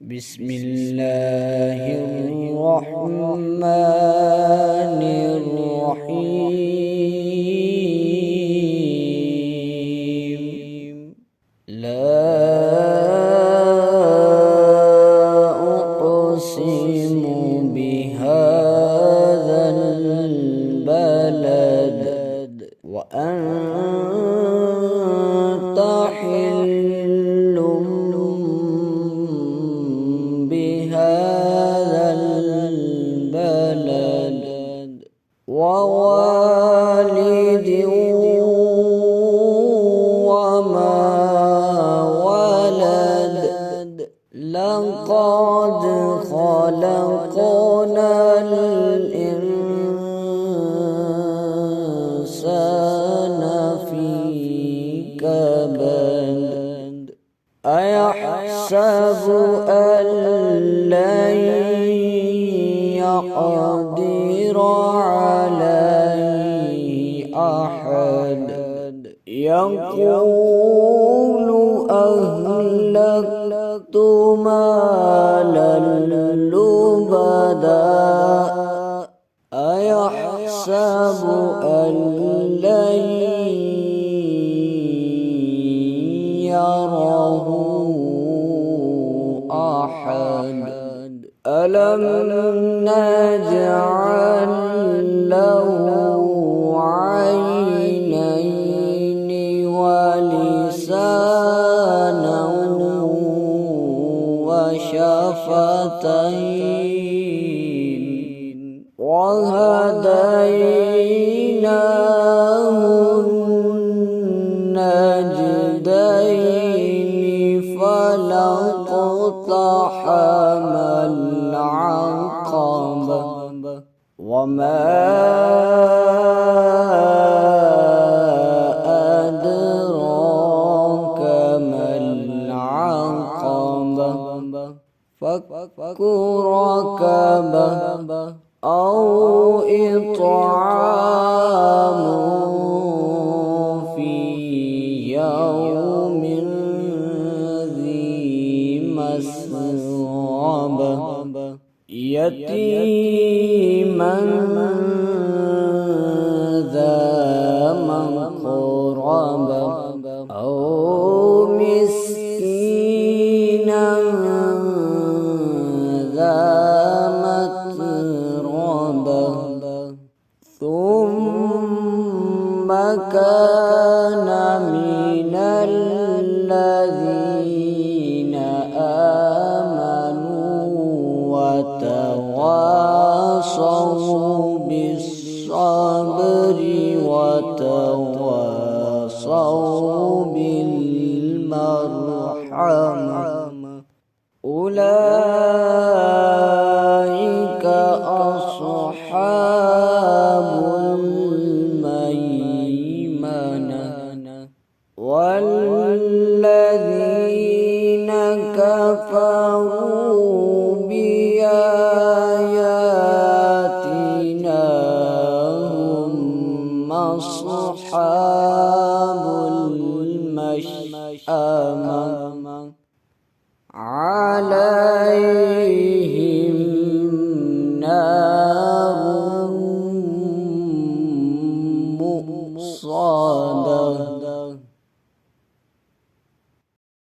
بسم الله الرحمن الرحيم. لا أقسم بهذا البلد وأنت حل بهذا البلد ووالد وما ولد. لقد خلقنا الإنسان في كبد. أيحسب أن لن يقدر عليه أحد. يقول أهلكت مالا لبدا. أيحسب أن لن يره أحد. ألم نجعل له عينين ولسانا وشفتين وهديناه النجدين فلاقتحم العقبة وما أدراك ما العقبة. فك رقبة أو إطعام في يوم ذي مسغبة يتيما ذا مقربة أو مسكينا ذا متربة ثم كان من الذين آمنوا وتواصوا بالصبر وتواصوا بالمرحمة. أولئك أصحاب الميمنة. والذين كفروا بآياتنا هم أصحاب المشأمة على